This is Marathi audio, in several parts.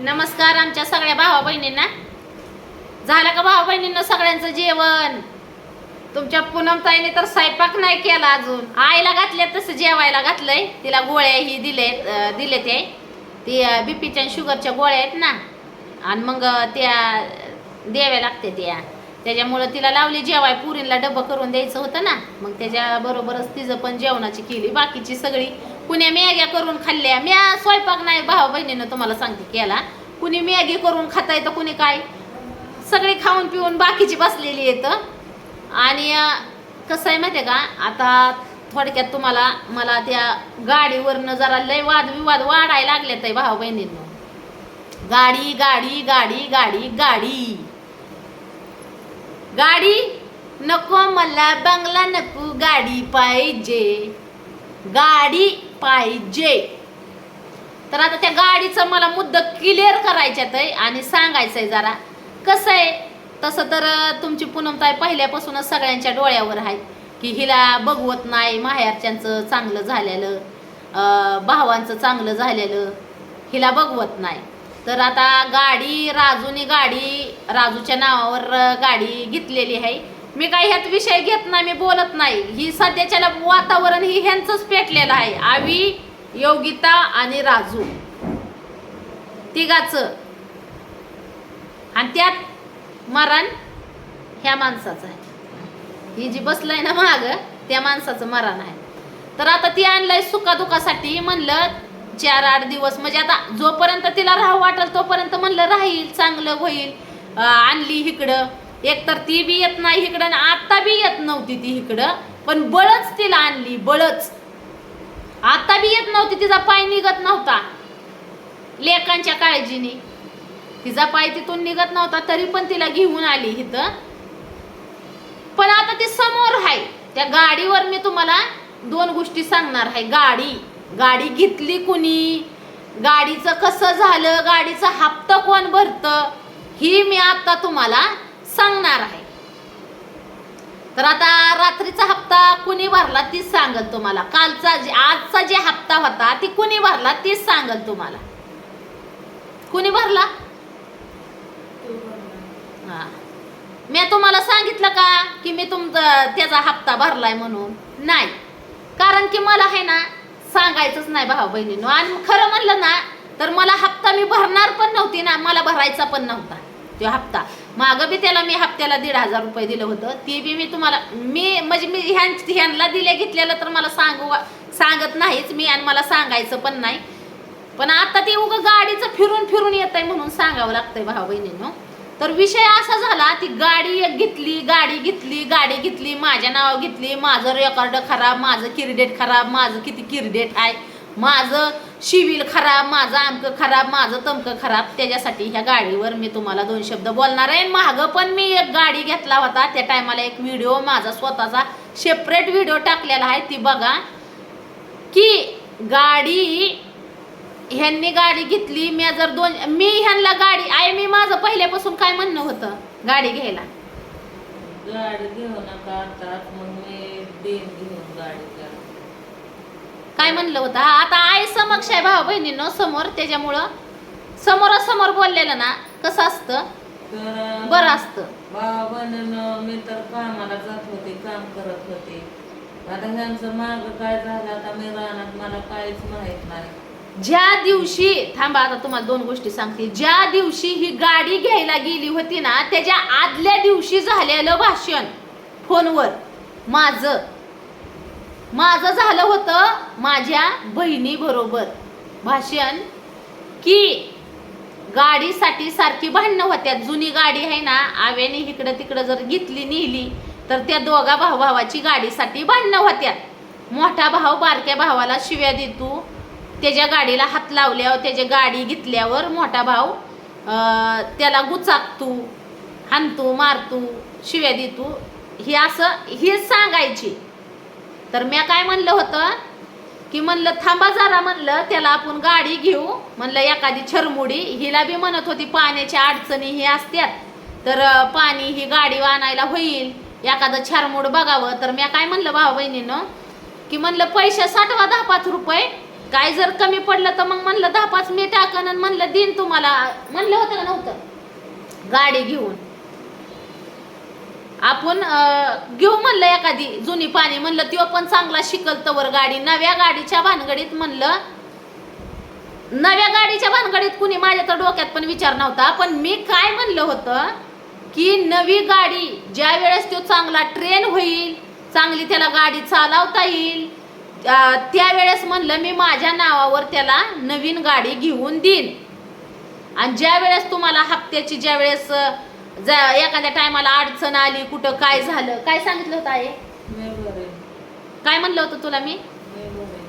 नमस्कार आमच्या सगळ्या भावा बहिणींना. झालं का भावा बहिणींना सगळ्यांचं जेवण? तुमच्या पूनमताईने तर स्वयंपाक नाही केला अजून. आईला घातले तसं जेवायला घातलंय. तिला गोळ्या ही दिले ती बीपीच्या आणि शुगरच्या गोळ्या आहेत ना, आणि मग त्या द्याव्या लागते त्याच्यामुळं तिला लावली जेवाय. पुरीला डब्बा करून द्यायचं होतं ना, मग त्याच्याबरोबरच तिचं पण जेवणाची केली. बाकीची सगळी कुणी मॅग्या करून खाल्ल्या. म्या स्वयंपाक नाही भावा बहिणीनं तुम्हाला सांगते केला. कुणी मॅगी करून खाताय तर कुणी काय, सगळी खाऊन पिऊन बाकीची बसलेली येतं. आणि कसं आहे माहिती आहे का, आता थोडक्यात मला त्या गाडीवरनं जरा लय वादविवाद वाढायला लागलेत आहे भावा बहिणींनो. गाडी गाडी गाडी गाडी गाडी गाडी नको मला, बंगला नको, गाडी पाहिजे, गाडी पाहिजे. तर आता त्या गाडीचं मला मुद्दा क्लिअर करायच्यात आहे आणि सांगायचं आहे जरा. कसं आहे, तसं तर तुमची पूनमताई पहिल्यापासूनच सगळ्यांच्या डोळ्यावर आहे की हिला बघवत नाही माहेरच्यांचं चांगलं झालेलं, भावांचं चांगलं झालेलं हिला बघवत नाही. तर आता राजूच्या नावावर गाडी घेतलेली आहे. मी काही ह्यात विषय घेत नाही, मी बोलत नाही. ही सध्याच्याला वातावरण ही ह्यांचंच पेटलेलं आहे. आवी, योगिता आणि राजू तिघाचं, आणि त्यात मरण ह्या माणसाचं आहे. ही जी बसलंय ना माग त्या माणसाचं मरण आहे. तर आता ती आणलंय सुखादुखासाठी. म्हणलं 4-8 दिवस, म्हणजे आता जोपर्यंत तिला राहू वाटेल तोपर्यंत म्हणलं राहील, चांगलं होईल. आणली इकडं. एकतर ती बी येत नाही इकडं, आता बी येत नव्हती ती इकडं, पण बळच तिला आणली, बळच. आता बी येत नव्हती, तिचा पाय निघत नव्हता लेकांच्या काळजीने. तिचा पाय तिथून निघत नव्हता, तरी पण तिला घेऊन आली इथं. पण आता ती समोर आहे. त्या गाडीवर मी तुम्हाला 2 गोष्टी सांगणार आहे. गाडी घेतली कुणी, गाडीचं कसं झालं, गाडीचा हप्ता कोण भरतं, ही मी आता तुम्हाला सांगणार आहे. तर आता रात्रीचा हप्ता कुणी भरला तीच सांगल तुम्हाला. आजचा जे हप्ता होता ती कुणी भरला तीच सांगल तुम्हाला. कुणी भरला? हा, मी तुम्हाला सांगितलं का की मी त्याचा हप्ता भरलाय म्हणून? नाही, कारण की मला आहे ना सांगायचंच नाही भाऊ बहिणींनो. आणि खरं म्हणलं ना तर मला हप्ता मी भरणार पण नव्हती ना, मला भरायचा पण नव्हता तो हप्ता. मागं बी त्याला मी हप्त्याला 1,500 रुपये दिलं होतं. ते बी मी तुम्हाला म्हणजे मी ह्यांना घेतलेलं तर मला सांगत नाहीच मी, आणि मला सांगायचं पण नाही. पण आता ते उगं गाडीचं फिरून येत आहे म्हणून सांगावं लागतंय भाऊ बहिणींनो. तर विषय असा झाला, ती गाडी घेतली, माझ्या नाव घेतली. माझं रेकॉर्ड खराब, माझं किरडेट खराब, माझं किती किरडेट आहे, माझं सिव्हिल खराब, माझं आमकं खराब, माझं तमकं खराब. त्याच्यासाठी ह्या गाडीवर मी तुम्हाला 2 शब्द बोलणार आहे. मागं पण मी एक गाडी घेतला होता, त्या टायमाला एक व्हिडिओ माझा स्वतःचा सेपरेट व्हिडिओ टाकलेला आहे, ती बघा. की ह्यांनी गाडी घेतली, मी ह्यांना गाडी आहे. मी माझं पहिल्यापासून काय म्हणणं होतं गाडी घ्यायला, गाडी घेऊ नका आता, मग मी देईन घेऊन गाडी. काय म्हणलं होतं. आता आई समक्ष आहे भाऊ बहिणींनो, समोर. त्याच्यामुळं समोरासमोर बोललेलं ना कसं असतं, बरं असतं. भावा बहिणीनं मी तर कामाला जात होते, काम करत होते. आता ह्यांचं माग काय झालं आता मी राहणार, मला काहीच माहित नाही. ज्या दिवशी, थांबा आता तुम्हाला 2 गोष्टी सांगते. ज्या दिवशी ही गाडी घ्यायला गेली होती ना, त्याच्या आदल्या दिवशी झालेलं भाषण फोनवर माझं झालं होतं माझ्या बहिणी बरोबर भाषण, की गाडीसाठी सारखी भांडणं होत्या. जुनी गाडी आहे ना, आव्याने इकडं तिकडं जर नेली तर त्या दोघा भावाची गाडीसाठी भांडणं होत्यात. मोठा भाऊ बारक्या भावाला शिव्या देतो, त्याच्या गाडीला हात लावल्यावर, त्याची गाडी घेतल्यावर मोठा भाऊ त्याला गुचाकतो, हाणतो, मारतो, शिव्या देतो. हे सांगायची. तर मी काय म्हणलं होतं की म्हणलं थांबा जरा, म्हणलं त्याला आपण गाडी घेऊ, म्हणलं एखादी छरमुडी. हिला बी म्हणत होती पाण्याच्या अडचणी ही असतात, तर पाणी ही गाडी आणायला होईल, एखादं छरमुड बघावं. तर मी काय म्हणलं भाऊ बहिणीनं की म्हणलं पैसे साठवा 10-5 रुपये, काय जर कमी पडलं तर मग म्हणलं 10-5 मी टाकन आणि म्हणलं देईन तुम्हाला. म्हणलं होतं का नव्हतं गाडी घेऊन आपण घेऊ म्हणलं एखादी जुनी पाणी, म्हणलं तो पण चांगला शिकल तवर गाडी. नव्या गाडीच्या भानगडीत म्हणलं, नव्या गाडीच्या भानगडीत कुणी माझ्या तर डोक्यात पण विचार नव्हता. पण मी काय म्हणलं होतं की नवी गाडी ज्या वेळेस तो चांगला ट्रेन होईल, चांगली त्याला गाडी चालवता येईल, त्यावेळेस म्हणलं मी माझ्या नावावर त्याला नवीन गाडी घेऊन देईन. आणि ज्या वेळेस तुम्हाला हप्त्याची ज्या वेळेस एखाद्या टायमाला अडचण आली, कुठं काय झालं, काय सांगितलं होतं आहे, काय म्हणलं होतं तुला मी?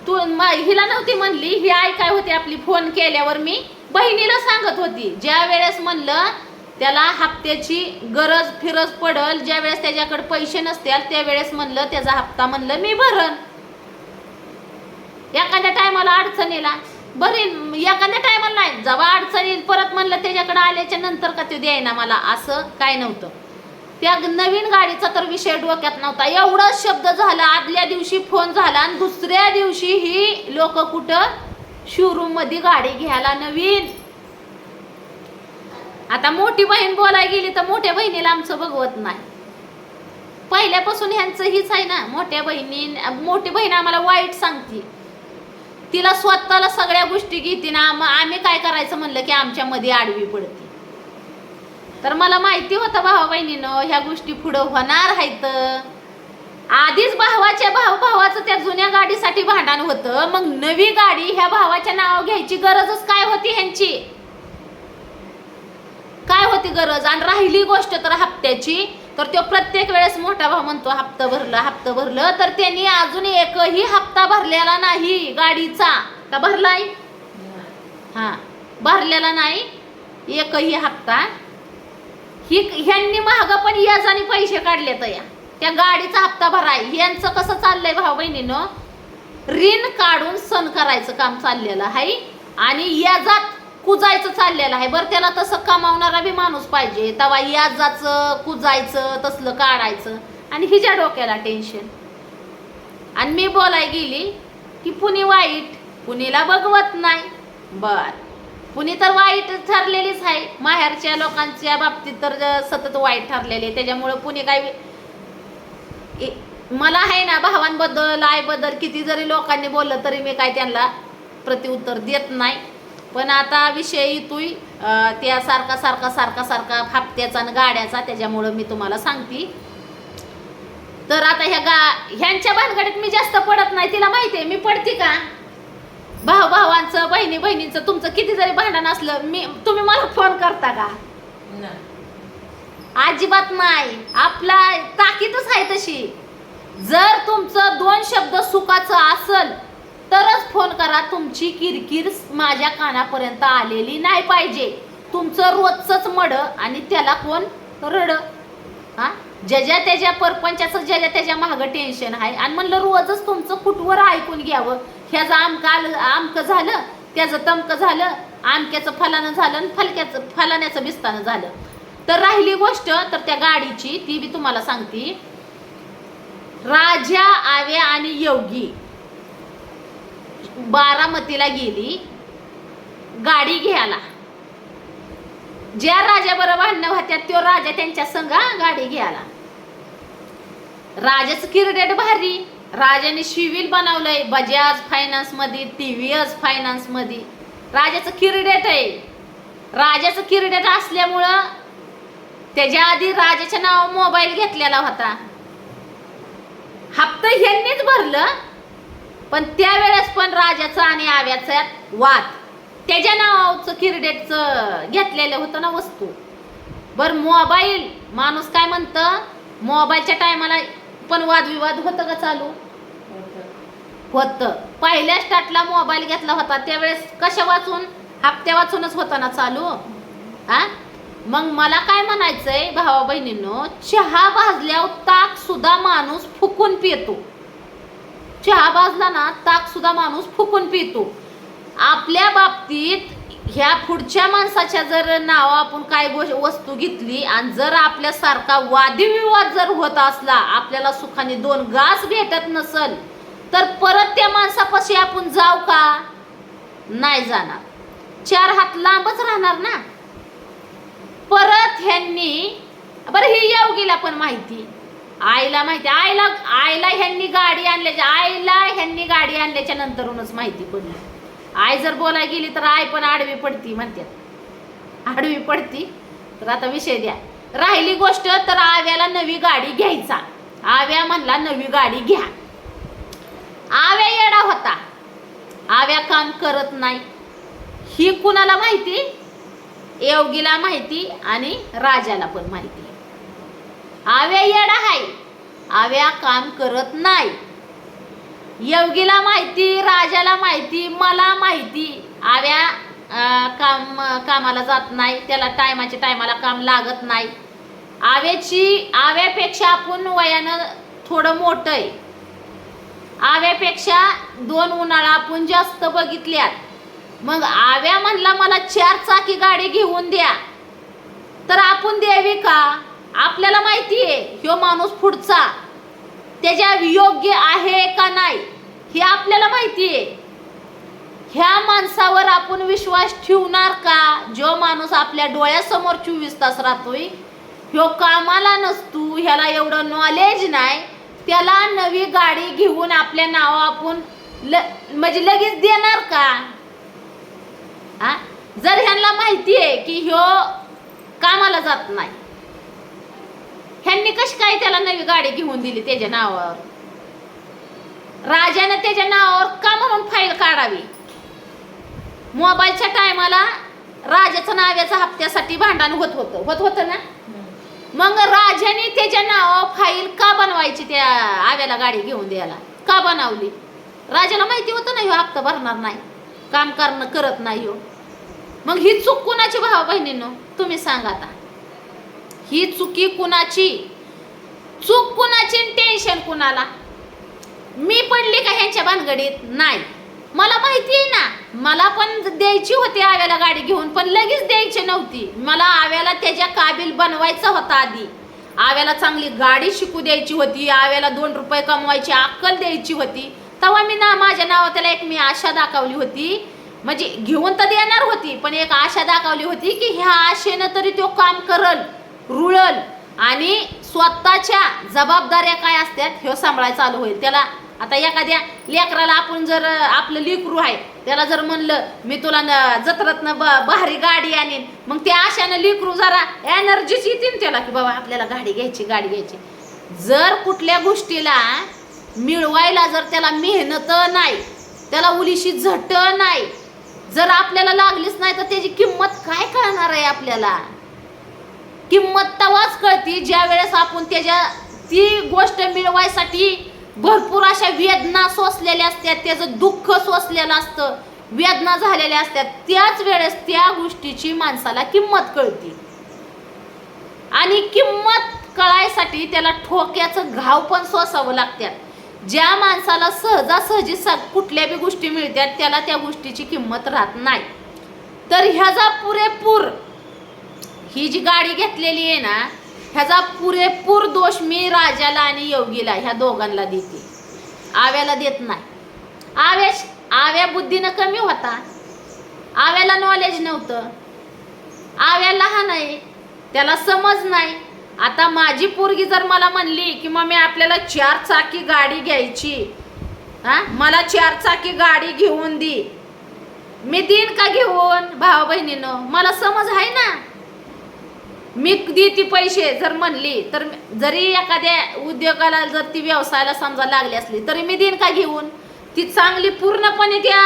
तू हिला नव्हती म्हणली, ही आई काय होती आपली, फोन केल्यावर मी बहिणीला सांगत होती ज्या वेळेस म्हणलं त्याला हप्त्याची गरज फिरज पडल, ज्या वेळेस त्याच्याकडे पैसे नसतील त्यावेळेस म्हणलं त्याचा हप्ता म्हणलं मी भरन. एखाद्या टायमाला अडचणीला बरीन, एखाद्या टायमाला नाही, जेव्हा अडचण येईल परत म्हणलं त्याच्याकडे आल्याच्या नंतर का ते द्यायना मला, असं काय नव्हतं. त्या नवीन गाडीचा तर विषय डोक्यात नव्हता. एवढा शब्द झाला, आदल्या दिवशी फोन झाला आणि दुसऱ्या दिवशी ही लोक कुठं शोरूम मध्ये गाडी घ्यायला नवीन. आता मोठी बहीण बोलायला गेली तर मोठ्या बहिणीला आमचं बघवत नाही. पहिल्यापासून ह्यांचं हीच आहे ना, मोठी बहीण आम्हाला वाईट सांगते, तिला स्वतःला सगळ्या गोष्टी घेते ना, आम्ही काय करायचं म्हणलं की आमच्या मध्ये आडवी पडते. तर मला माहिती होतं भावा बहिणीनं ह्या गोष्टी पुढं होणार आहेत. आधीच भावाचं त्या जुन्या गाडीसाठी भांडण होतं, मग नवी गाडी ह्या भावाच्या नावावर घ्यायची गरजच काय होती ह्यांची, काय होती गरज? आणि राहिली गोष्ट तर हप्त्याची, तर तो प्रत्येक वेळेस मोठा भाऊ म्हणतो हप्ता भरलं, तर त्यांनी अजून एकही हप्ता भरलेला नाही गाडीचा. का भरलाय? हा, भरलेला नाही एकही हप्ता. ह्यांनी महाग पण याजाने पैसे काढले तर या त्या गाडीचा हप्ता भराय. यांचं कसं चाललंय भाऊ बहिणीनं, ऋण काढून सण करायचं काम चाललेलं आहे आणि याजात कुजायचं चाललेलं आहे. बरं त्याला तसं कमावणारा बी माणूस पाहिजे, तेव्हा याजाचं कुजायचं तसलं काढायचं आणि हिच्या डोक्याला टेन्शन. आणि मी बोलाय गेली की पुणे वाईट, पुणेला बघवत नाही. बर, पुणे तर वाईट ठरलेलीच आहे, माहेरच्या लोकांच्या बाबतीत तर सतत वाईट ठरलेले. त्याच्यामुळं पुणे काय मला आहे ना, भावांबद्दल आईबद्दल किती जरी लोकांनी बोललं तरी मी काय त्यांना प्रत्युत्तर देत नाही. पण आता विषय येतोय त्या सारखा हप्त्याचा आणि गाड्याचा, त्याच्यामुळं मी तुम्हाला सांगते. तर आता ह्यांच्या भानगडीत मी जास्त पडत नाही. तिला माहिती आहे मी पडते का, भावांचं बहिणींचं तुमचं किती जरी भांडण असलं तुम्ही मला फोन करता का? अजिबात नाही. आपला ताकीदच आहे तशी. जर तुमचं 2 शब्द सुखाचं असल तरच फोन करा. तुमची किरकिर माझ्या कानापर्यंत आलेली नाही पाहिजे. तुमचं रोजचंच मड आणि त्याला कोण रड, हा, ज्याच्या त्याच्या परपंचाचं ज्याच्या त्याच्या मागं टेन्शन आहे. आणि म्हणलं रोजच तुमचं कुठवर ऐकून घ्यावं, ह्याचं आमकं झालं, त्याचं तमकं झालं, आमक्याचं फलानं झालं आणि फलाण्याचं बिस्तानं झालं. तर राहिली गोष्ट तर त्या गाडीची, ती बी तुम्हाला सांगते. राजा, आव्या आणि योगी बारामतीला गेली गाडी घ्यायला. ज्या राजाबरोबर भांडणं होत्या तो राजा त्यांच्या संग गाडी घ्यायला. राजाचं किरडेट भारी, राजाने सिव्हिल बनवलंय बजाज फायनान्स मध्ये, TVS फायनान्स मध्ये. राजाचं किरडेट आहे. राजाचं किरडेट असल्यामुळं त्याच्या आधी राजाच्या नावावर मोबाईल घेतलेला होता. हप्ता ह्यांनीच भरलं, पण त्यावेळेस पण राजाचं आणि आव्याचा वाद, त्याच्या नावाचं किरडेटचं घेतलेलं होतं ना वस्तू. बर, मोबाईल माणूस काय म्हणतं, मोबाईलच्या टायमाला पण वादविवाद होतं का चालू? होतं. पहिल्या स्टार्टला मोबाईल घेतला होता त्यावेळेस कशा वाचून, हप्त्या वाचूनच होता ना चालू. हा, मग मला काय म्हणायचंय भावा बहिणींनो, चहा भाजल्यावर ताक सुद्धा माणूस फुकून पितो. चहा भाजला ना ताक सुद्धा माणूस फुकून पितो. आपल्या बाबतीत ह्या पुढच्या माणसाच्या जर नाव आपण काय वस्तू घेतली आणि जर आपल्यासारखा वादविवाद जर होत असला, आपल्याला सुखाने 2 घास भेटत नसल, तर परत त्या माणसापाशी आपण जाऊ का? नाही जाणार, 4 हात लांबच राहणार ना. परत ह्यांनी बरं ही योगीला पण माहिती, आईला माहिती, आईला ह्यांनी गाडी आणल्याच्या नंतरूनच माहिती पडली. आई जर बोलायला गेली तर आई पण आडवी पडती म्हणतात, आडवी पडती. तर आता विषय द्या. राहिली गोष्ट तर आव्याला नवी गाडी घ्यायचा. आव्या म्हणला नवी गाडी घ्या. आव्या येडा होता, आव्या काम करत नाही. ही कुणाला माहिती? योगीला माहिती आणि राजाला पण माहिती. आव्या येडा आहे, आव्या काम करत नाही. योगीला माहिती, राजाला माहिती, मला माहिती. आव्या कामाला जात नाही, त्याला टायमाला काम लागत नाही. आव्यापेक्षा आपण वयानं थोडं मोठं आहे. आव्यापेक्षा 2 उन्हाळा आपण जास्त बघितल्यात. मग आव्या म्हणला मला 4 चाकी गाडी घेऊन द्या, तर आपण द्यावी का? आपल्याला माहिती आहे ह्यो माणूस पुढचा त्याच्या योग्य आहे का नाही हे आपल्याला माहिती आहे. ह्या माणसावर आपण विश्वास ठेवणार का? जो माणूस आपल्या डोळ्यासमोर 24 तास राहतोय, ह्यो कामाला नसतो, ह्याला एवढं नॉलेज नाही, त्याला नवी गाडी घेऊन आपल्या नाव आपण म्हणजे लगेच देणार का? जर ह्यांना माहिती आहे की ह्यो कामाला जात नाही, ह्यांनी कशी काय त्याला नवी गाडी घेऊन दिली त्याच्या नावावर? राजाने त्याच्या नावावर का म्हणून फाईल काढावी? मोबाईलच्या टायमाला राजाचं नावाच्या हप्त्यासाठी भांडण होत होतं ना. मग राजाने त्याच्या नावावर फाईल का बनवायची? त्या आव्याला गाडी घेऊन द्यायला का बनवली? राजाला माहिती होतं ना ह्यो हप्ता भरणार नाही, काम करत नाही ह्यो. मग ही चूक कुणाची भावा बहिणींनो? तुम्ही सांगा आता. ही चुकी कुणाची? चूक कुणाची? टेन्शन कुणाला? मी पडली का ह्यांच्या भानगडीत? नाही. मला माहिती आहे ना, मला पण द्यायची होती आव्याला गाडी घेऊन, पण लगेच द्यायची नव्हती. मला आव्याला त्याच्या काबिल बनवायचा होता. आधी आव्याला चांगली गाडी शिकू द्यायची होती, आव्याला 2 रुपये कमवायची अक्कल द्यायची होती. तेव्हा मी माझ्या नावात त्याला एक मी आशा दाखवली होती, म्हणजे घेऊन तर देणार होती, पण एक आशा दाखवली होती की ह्या आशेनं तरी तो काम करल, रुळल आणि स्वतःच्या जबाबदाऱ्या काय असतात हे सांभाळायला चालू होईल. त्याला आता एखाद्या लेकराला आपण जर आपलं लेकरू आहे त्याला जर म्हणलं मी तुला जत्रातनं भारी गाडी आणीन, मग त्या आशानं लेकरू जरा एनर्जीच येतील त्याला की बाबा आपल्याला गाडी घ्यायची. जर कुठल्या गोष्टीला मिळवायला जर त्याला मेहनत नाही, त्याला उलीशी झट नाही, जर आपल्याला लागलीच नाही तर त्याची किंमत काय कळणार आहे? आपल्याला किंमत तेव्हाच कळती ज्या वेळेस आपण ती गोष्ट मिळवायसाठी भरपूर अशा वेदना सोसलेल्या असतात, त्याचं दुःख सोसलेलं असतं, वेदना झालेल्या असतात. त्याच वेळेस त्या गोष्टीची माणसाला किंमत कळती. आणि किंमत कळायसाठी त्याला ठोक्याचं घाव पण सोसावं लागतात. ज्या माणसाला सहजासहजी कुठल्या बी गोष्टी मिळतात त्याला त्या गोष्टीची किंमत राहत नाही. तर ह्याचा पुरेपूर ही जी गाडी घेतलेली आहे ना, ह्याचा पुरेपूर दोष मी राजाला आणि योगीला ह्या दोघांना देते, आव्याला देत नाही. आव्या बुद्धीनं कमी होता, आव्याला नॉलेज नव्हतं, आव्या लहान आहे, त्याला समज नाही. आता माझी पोरगी जर मला म्हणली की मम्मी आपल्याला 4 चाकी गाडी घ्यायची, मला 4 चाकी गाडी घेऊन दे, मी देईन का घेऊन? भावा बहिणीनं, मला समज आहे ना, मी देते पैसे जर म्हणली तर. जरी एखाद्या उद्योगाला जर ती व्यवसायाला समजा लागली असली तरी मी देईन का घेऊन? ती चांगली पूर्णपणे त्या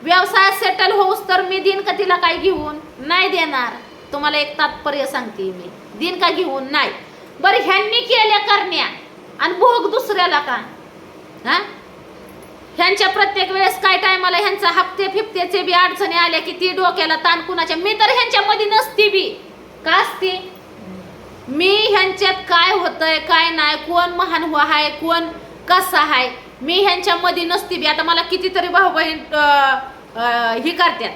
व्यवसायात सेटल होऊस तर मी देईन का तिला काय घेऊन? नाही देणार. तुम्हाला एक तात्पर्य सांगते मी, देईन का घेऊन? नाही. बरं ह्यांनी केल्या करण्या आणि भोग दुसऱ्याला का? ह्यांच्या प्रत्येक वेळेस काय टायमाला ह्यांचा हप्ते फिप्तेचे बी अडचणी आल्या की ती डोक्याला ताण कुणाच्या? मी तर ह्यांच्यामध्ये नसती बी का असते? मी ह्यांच्यात काय होतंय काय नाही, कोण महान आहे कोण कसा आहे, मी ह्यांच्यामध्ये नसती बी. आता मला कितीतरी भाऊ बहीण ही करतात,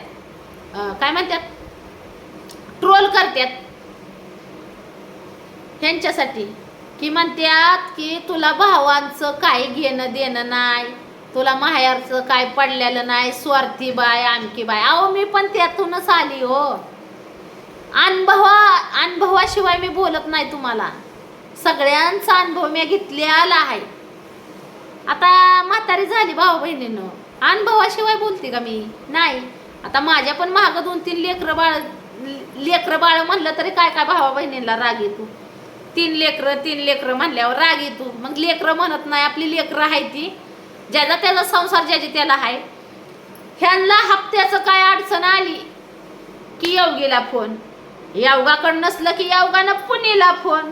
काय म्हणतात, ट्रोल करतात ह्यांच्यासाठी, की म्हणतात की तुला भावांचं काही घेणं देणं नाही, तुला माहेरचं काय पडलेलं नाही, स्वार्थी बाय आमकी बाय. अहो मी पण त्यातूनच आली हो. अनुभवाशिवाय मी बोलत नाही तुम्हाला. सगळ्यांचा अनुभव मी घेतलेला आहे. आता म्हातारी झाली भाऊ बहिणीनं, अनुभवाशिवाय बोलते का मी? नाही. आता माझ्या पण महाग 2-3 लेकरं बाळ म्हणलं तरी काय काय भावा बहिणीला राग येतो. 3 लेकरं म्हणल्यावर राग येतो. मग लेकरं म्हणत नाही, आपली लेकरं आहे ती, ज्याचा त्याचा संसार ज्याची त्याला आहे. ह्यांना हप्त्याचं काय अडचण आली की योगीला फोन, योगाकडं नसलं की योगानं पुणेला फोन.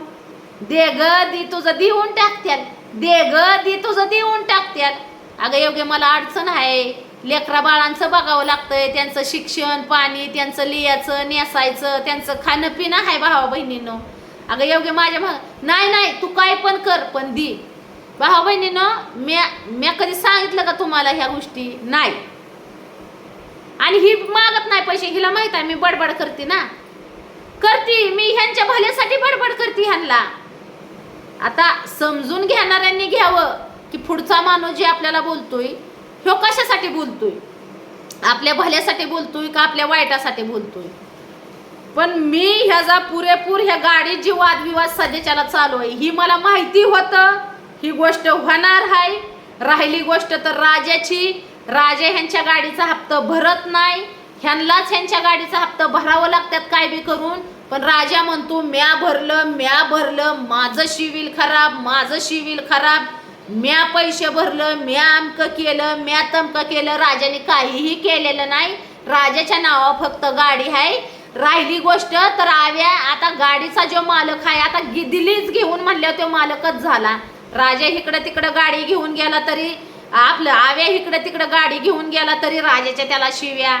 दे ग दी तुझं देऊन टाकत्याल, दे ग दी तुझं देऊन टाकत्याल. अगं योगे मला अडचण आहे, लेकरा बाळांचं बघावं लागतंय, त्यांचं शिक्षण पाणी, त्यांचं लियाचं नेसायचं, त्यांचं खाणं पिणं आहे भावा बहिणीनं. अगं योगे माझ्या नाही तू काय पण कर पण दी. भावा बहिणीनं म्या कधी सांगितलं का तुम्हाला ह्या गोष्टी? नाही. आणि ही मागत नाही पैसे, हिला माहित आहे मी बडबड करते ना, करते मी ह्यांच्या भल्यासाठी बडबड करते ह्यांना. आता समजून घेणाऱ्यांनी घ्यावं की पुढचा माणूस जे आपल्याला बोलतोय ह्यो कशासाठी बोलतोय, आपल्या भल्यासाठी बोलतोय का आपल्या वाईटासाठी बोलतोय. पण मी ह्याचा पुरेपूर ह्या गाडीत जी वादविवाद सध्याच्याला चालू आहे ही मला माहिती होतं, ही गोष्ट होणार आहे. राहिली गोष्ट तर राजाची, राजा ह्यांच्या गाडीचा हप्ता भरत नाही, ह्यांनाच ह्यांच्या गाडीचा हप्ता भरावं लागतात काय बी करून. पण राजा म्हणतो म्या भरलं, माझं सिव्हिल खराब, म्या पैसे भरलं, म्या अमकं केलं, म्या तमकं केलं. राजाने काहीही केलेलं नाही, राजाच्या नावावर फक्त गाडी आहे. राहिली गोष्ट तर आता गाडीचा जो मालक आहे, आता दिल्लीच घेऊन म्हणल्यावर तो मालकच झाला. राजा इकडं तिकडं गाडी घेऊन गेला तरी आपलं आव्या इकडं तिकडं गाडी घेऊन गेला तरी राजाच्या त्याला शिव्या,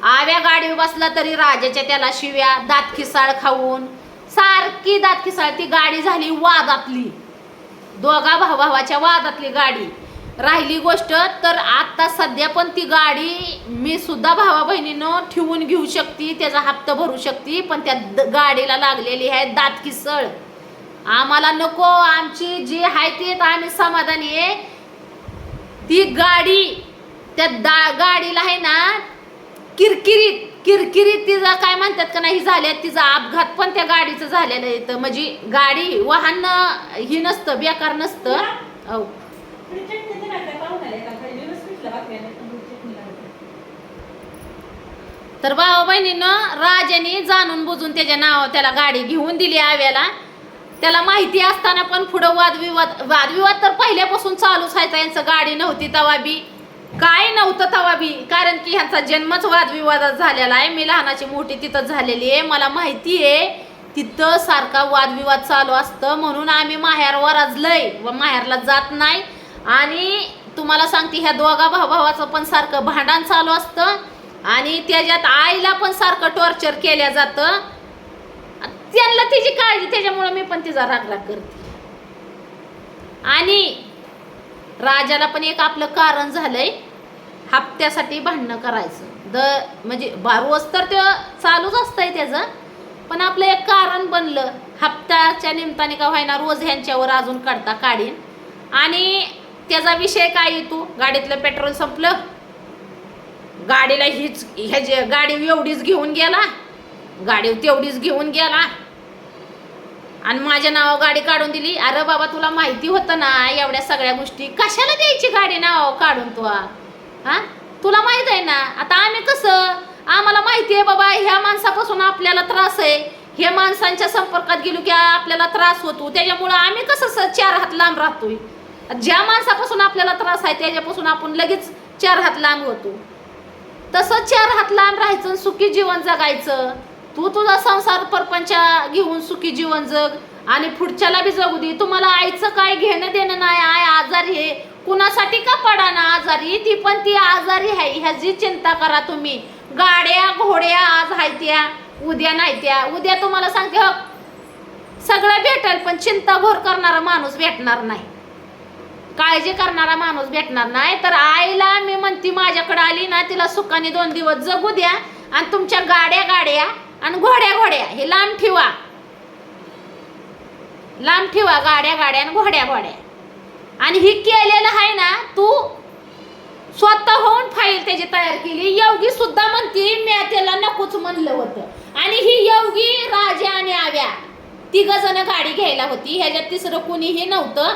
आव्या गाडीवर बसला तरी राजाच्या त्याला शिव्या. दात खिसाळ खाऊन सारखी दात खिसाळ. ती गाडी झाली वादातली, दोघा भावाच्या वादातली गाडी. राहिली गोष्ट तर आता सध्या पण ती गाडी मी सुद्धा भावा बहिणीनं ठेवून घेऊ शकते, त्याचा हप्ता भरू शकते. पण त्या गाडीला लागलेली आहे दात खिसळ. आम्हाला नको, आमची जी आहे ती आम्ही समाधानी आहे. ती गाडी त्या गाडीला आहे ना किरकिरीत तिचा काय म्हणतात का नाही झाल्या, तिचा अपघात पण त्या गाडीचं झालेलं आहे. म्हणजे गाडी वाहन ही नसतं, बेकार नसतं. हो तर भावा बहिणीनं राजाने जाणून बुजून त्याच्या नाव त्याला गाडी घेऊन दिली आव्याला. त्याला माहिती असताना पण पुढं वादविवाद तर पहिल्यापासून चालूच आहे. यांचं गाडी नव्हती तवा बी, काय नव्हतं तवा बी, कारण की ह्यांचा जन्मच वादविवादात झालेला आहे. मी लहानाची मोठी तिथंच झालेली आहे, मला माहिती आहे तिथं सारखा वादविवाद चालू असतं. म्हणून आम्ही माहेरवर आजलंय व माहेरला जात नाही. आणि तुम्हाला सांगते ह्या दोघा भावाचं पण सारखं भांडण चालू असतं आणि त्याच्यात आईला पण सारखं टॉर्चर केल्या जातं. त्यांना तिची काळजी, त्याच्यामुळे मी पण तिचा रागराग करते. आणि राजाला पण एक आपलं कारण झालंय हप्त्यासाठी भांडणं करायचं. म्हणजे रोज तर ते चालूच असतंय त्याचं, पण आपलं एक कारण बनलं हप्त्याच्या निमित्ताने का व्हायना रोज ह्यांच्यावर अजून काढीन. आणि त्याचा विषय काय येतो, गाडीतलं पेट्रोल संपलं, गाडीला गाडी एवढीच घेऊन गेला, गाडी तेवढीच घेऊन गेला आणि माझ्या नावावर गाडी काढून दिली. अरे बाबा तुला माहिती होतं ना एवढ्या सगळ्या गोष्टी, कशाला द्यायची गाडी नावावर काढून तू? हा तुला माहित आहे ना. आता आम्ही कसं, आम्हाला माहिती आहे बाबा ह्या माणसापासून आपल्याला त्रास आहे, हे माणसांच्या संपर्कात गेलो की आपल्याला त्रास होतो, त्याच्यामुळं आम्ही कसं 4 हात लांब राहतोय. ज्या माणसापासून आपल्याला त्रास आहे त्याच्यापासून आपण लगेच 4 हात लांब होतो. तसं 4 हात लांब राहायचं, सुखी जीवन जगायचं. तू तुझा संसार परपंच घेऊन सुखी जीवन जग आणि पुढच्याला बी जगू दे. तुम्हाला आईचं काय घेणं देणं नाही. आय आजारी आहे, कुणासाठी का पडा ना आजारी, ती पण ती आजारी आहे ह्याची चिंता करा तुम्ही. गाड्या घोड्या आज आहे त्या, उद्या नाही त्या. उद्या तुम्हाला सांगते हो सगळं भेटेल, पण चिंता घोर करणारा माणूस भेटणार नाही, काळजी करणारा माणूस भेटणार नाही. तर आईला मी म्हणते माझ्याकडे आली ना तिला सुखाने 2 दिवस जगू द्या आणि तुमच्या गाड्या आणि घोड्या हे लांब ठेवा, गाड्या आणि घोड्या. आणि ही केलेलं आहे ना तू स्वतःहून फाईल त्याची तयार केली. योगी सुद्धा म्हणते मी त्याला नकोच म्हणलं होतं. आणि ही योगी, राजा आणि आव्या तिघ जण गाडी घ्यायला होती. ह्याच्यात तिसरं कुणीही नव्हतं.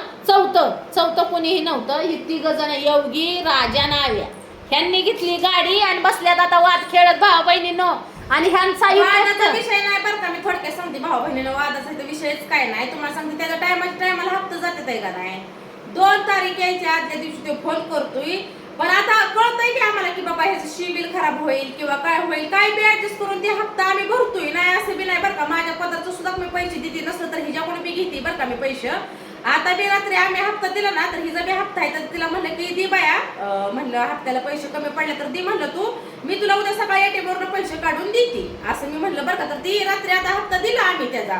चौथं कुणीही नव्हतं. ही तिघ जण योगी, राजा आणि आव्या ह्यांनी घेतली गाडी आणि बसल्यात आता वाद खेळत भाऊ बहिणीनं. आणि ह्यांचा वादाचा विषय नाही बरं का. मी थोडक्यात सांगते भाऊ बहिणीनं वादाचा विषयच काय नाही. तुम्हाला सांगते त्याचा टायमाला हप्ता जाते का नाही. 2 तारीख यायच्या आदल्या दिवशी तो फोन करतोय. पण आता कळतंय की आम्हाला की बाबा ह्याचं सिबिल खराब होईल किंवा काय होईल, काय बी ऍडजस्ट करून ते हप्ता आम्ही भरतोय. नाही असं बी नाही बरं का. माझ्या पदार्थ सुद्धा मी पैसे देते, नसलं तर हिच्याकडून बी घेते बरं का मी पैसे. आता बी रात्री आम्ही हप्ता दिला ना, तर हिचा बी हप्ता आहे तर तिला म्हणलं की दे बाया, म्हणलं हप्त्याला पैसे कमी पडले तर दे म्हणलं तू, मी तुला उद्या सकाळी ATM वरून पैसे काढून देते असं मी म्हणलं बरं का. तर ती रात्री आता हप्ता दिला आम्ही त्याचा,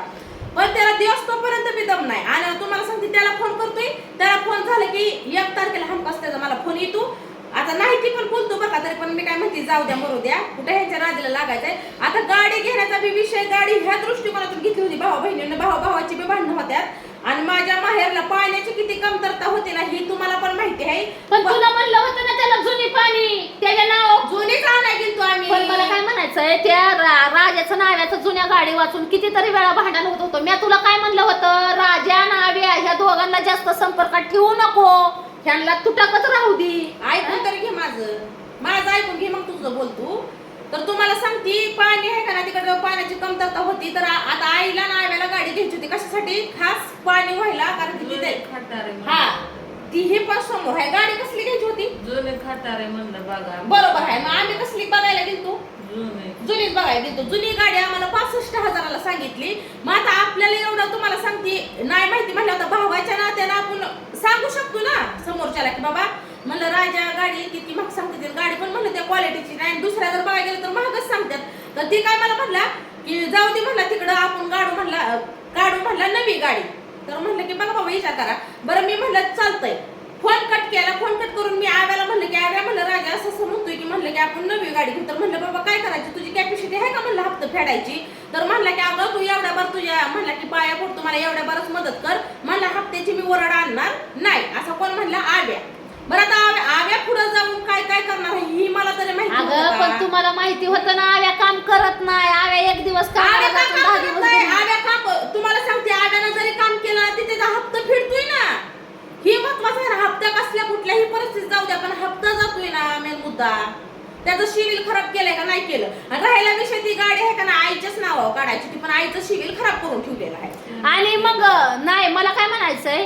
पण त्याला दिवस तोपर्यंत बी दम नाही. आणि तुम्हाला सांगते त्याला फोन करतोय, त्याला फोन झाला की 1 तारखेला हमखास त्याचा मला फोन येतो. आता नाही ती पण बोलतो बघा, तरी पण मी काय म्हणते जाऊ द्या मरू द्या, कुठे ह्यांच्या राजीला लागायचंय. आता गाडी घेण्याचा बी विषय, गाडी ह्या दृष्टिकोनातून घेतली होती भाऊ बहिणीनं. भावाची बी भांडणं होत्यात. आणि माझ्या माहेरला पाण्याची किती कमतरता होती ना ही तुम्हाला पण माहिती आहे. पण तुला म्हणलं होतं ना त्याला जुनी पाणी, त्याच्या नाव जुनीच आणाय गेलतो आम्ही. पण मला काय म्हणायचंय, त्या राजाचं नाव्याचं जुन्या गाडी वाचून कितीतरी वेळा भांडण होत होतं. मी तुला काय म्हणलं होतं, राजा नाव्या ह्या दोघांना जास्त संपर्कात ठेवू नको, ह्यांना तुटाकच राहू दे. ऐकून तरी घे माझं ऐकून घे, मग तुझं बोलतो. तर तुम्हाला सांगते पाणी आहे का ना, तिकडे पाण्याची कमतरता होती. तर आता आईला ना आव्याला गाडी घ्यायची होती कशासाठी, खास पाणी व्हायला. कारण की तिथे हा ती हे पण समोर आहे. गाडी कसली घ्यायची होती, जुने खटारे म्हणलं बघा. बरोबर आहे. मग आम्ही कसली बघायला गेलतो, जुने जुनीच बघायला गेलतो. जुनी गाडी आम्हाला 65,000ला सांगितली. मग आता आपल्याला एवढं तुम्हाला सांगते नाही माहिती म्हणलं होतं, भावाच्या नात्यानं आपण सांगू शकतो ना समोरच्याला की बाबा म्हणलं राजा गाडी किती महाग सांगते, गाडी पण म्हणलं त्या क्वालिटीची नाही. दुसऱ्या जर बघायला गेलं तर महागच सांगतात. तर ती काय मला म्हणला की जाऊ दे म्हणला तिकडं आपण काढू म्हणला नवी गाडी. तर म्हणलं की बघा बाबा विचार करा बरं. मी म्हणलं चालतंय. फोन कट केला. फोन कट करून मी आव्याला म्हणलं की आव्या म्हणलं राजा असं म्हणतोय की म्हणलं की आपण नवी गाडी घेऊ. तर म्हणलं बाबा काय करायची, तुझी कॅपॅसिटी आहे का म्हणलं हप्ता फेडायची. तर म्हणला की अगं तू एवढ्या बरं तुझ्या म्हणला की पाया पडतो मला एवढ्या बरंच मदत कर म्हणलं, हप्त्याची मी ओरड आणणार नाही असं कोण म्हणला, आव्या. बरं आता आव्या पुढे जाऊन काय काय करणार ही मला तरी माहिती. अगं पण तुम्हाला माहिती होतं ना आव्या काम करत नाही. आव्या एक दिवस आव्या काम तुम्हाला सांगते, आव्यानं जरी काम केलं ते त्याचा हप्ता फेडतोय ना. ही महत्वाचं आहे ना. हप्ता कसल्या कुठल्याही परिस्थितीत जाऊ द्या पण हप्ता जातोय ना मेन मुद्दा. त्याचं सिव्हिल खराब केलंय का नाही केलं. आणि राहिला विषय ती गाडी आहे का ना आईच्याच नावावर काढायची ती, पण आईचं सिव्हिल खराब करून ठेवलेलं आहे. आणि मग नाही मला काय म्हणायचंय,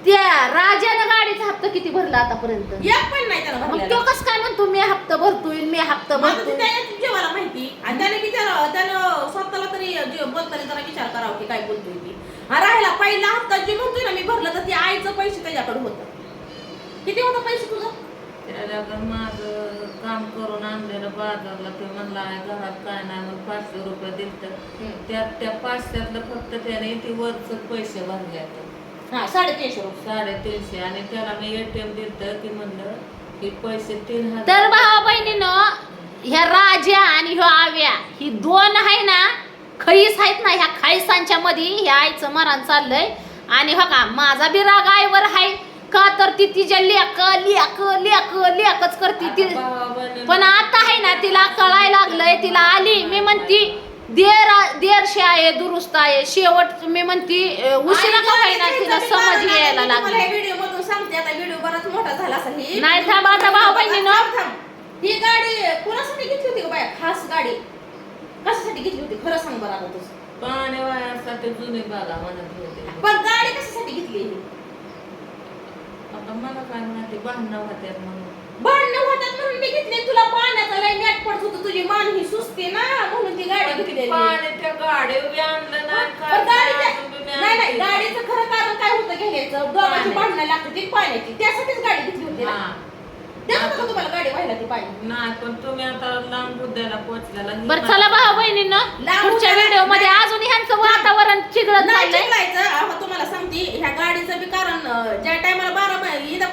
त्या राजानं गाडीचा हप्ता किती भरला आतापर्यंत, एक पण नाही त्याला मग भरलेला. तो कसं काय म्हणतो मी हप्ता भरतोय मी हप्ता भरतोय. जेव्हा माहिती आणि त्यानं स्वतःला तरी बोलताना जरा विचार करावा की काय बोलतोय ती. राहिला पहिला हप्ता जे म्हणतोय ना मी भरलं, तर ते आईचं पैसे त्याच्याकडे होतं. किती होतं पैसे तुझं, त्याला माझं काम करून आणलेलं बाजारला ते म्हणला घरात काय नाही मग 500 रुपये दिलत. त्या 500तलं फक्त त्याने ती वरच पैसे भरले. हा 350 रुपये 350. आणि त्याला मी ATM दिलत की म्हणलं की पैसे 3000. तर भावा बहिणीनं ह्या राजा आणि ह्या आव्या ही दोन आहे ना खैस आहेत ना, ह्या खैसांच्या मध्ये ह्या आईचं मरण चाललंय. आणि हो का माझा बी राग आईवर आहे का, तर ती तिच्या लेकच करते ती. पण आता आहे ना तिला कळायला लागलंय, तिला आली. मी म्हणती देरशे आहे दुरुस्त आहे शेवट. मी म्हणती उशिरा का होईना तिला समज यायला लागली. व्हिडिओ मधून सांगते. आता व्हिडिओ बराच मोठा झाला असेल. ही नाही थांबा आता भाऊ बहिणीनं, ही गाडी कोणासाठी घेतली होती का बाया, खास गाडी कशासाठी घेतली होती खरं सांग बरं आता तुझं. पाणी वायासाठी जुनी बागा म्हणत होते. पण गाडी कशासाठी घेतली ही, आता मला काय माहिती भांडणं होत्यात म्हणून. भांडणं होतात म्हणून मी घेतली. तुला पाण्याचा लय नेट पडत होतं, तुझी मान ही सुस्ते ना म्हणून ती गाडी घेतलेली. पाणी त्या गाडी बी आणलं नाही काय नाही गाडीचं खरं कारण काय होतं घ्यायचं, दोघांची भांडणं लागते ती पाण्याची, त्यासाठीच गाडी घेतली होती ना. त्याचं का तुम्हाला गाडी व्हायला ती पाहिजे नाही पण तुम्ही आता लांब बुद्ध्याला पोहोचलेला ही बरं चला भाऊ बहिणींनो पुढच्या व्हिडिओ मध्ये अजून ह्यांचं वातावरण चिघळत नाही चाललंय चिडलायचं. अहो तुम्हाला सांगते ह्या गाडीचं बी कारण ज्या टायमाला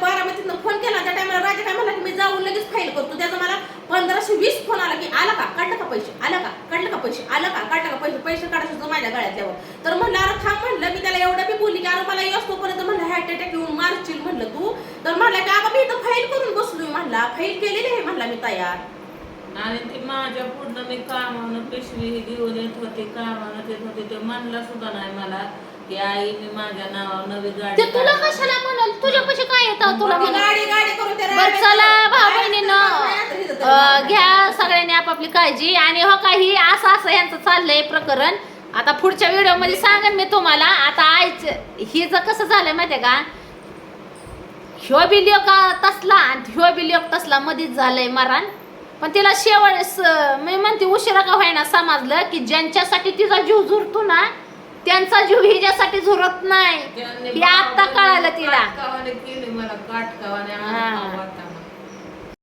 बारामतीतनं फोन केला त्या टायमाला राजा काय म्हणला की मी जाऊन लगेच फाईल करतो. त्याचा मला 1520 फोन आला की आला का काढलं का पैसे आला का काढलं का पैसे आलं का काढलं का पैसे काढायचं माझ्या गळ्यातल्यावर. तर म्हणलं अरे थांब म्हणलं मी त्याला एवढं बी बोलली की अरे मला तोपर्यंत म्हणलं हार्ट अटॅक येऊन मारशील म्हणलं तू. तर म्हणलं की अगं मी इथं फाईल करून बसलोय म्हणला फाईल केलेली आहे म्हणला मी तयार. आणि ती माझ्या पुढनं मी कामानं पिशवी घेऊन येत होते कामानं येत होते ते म्हणला सुद्धा नाही मला की आई मी माझ्या नावावर नवी गाडी ते तुला कशाला म्हणल तुझ्यापाशी काय येतं तुला म्हणून गाडी करून त्या बरं चला भाऊ बहिणीनं घ्या सगळ्यांनी आपापली काळजी आणि हो काही असं असं यांचं चाललंय प्रकरण. आता पुढच्या व्हिडिओ मध्ये सांगेन मी तुम्हाला. आता आईच हिचं कसं झालंय माहितीये का ह्यो बिलिओ का तसला आणि ह्यो बिलिओ तसला मधीच झालंय मरण. पण तिला मी म्हणते उशिरा का व्हायना समजलं की ज्यांच्यासाठी तिचा जीव झुरतो ना त्यांचा जीव हिच्यासाठी झुरत नाही. त्यांनी हे आता कळालं तिला. काटकावाने केली मला काटकावाने हा. आता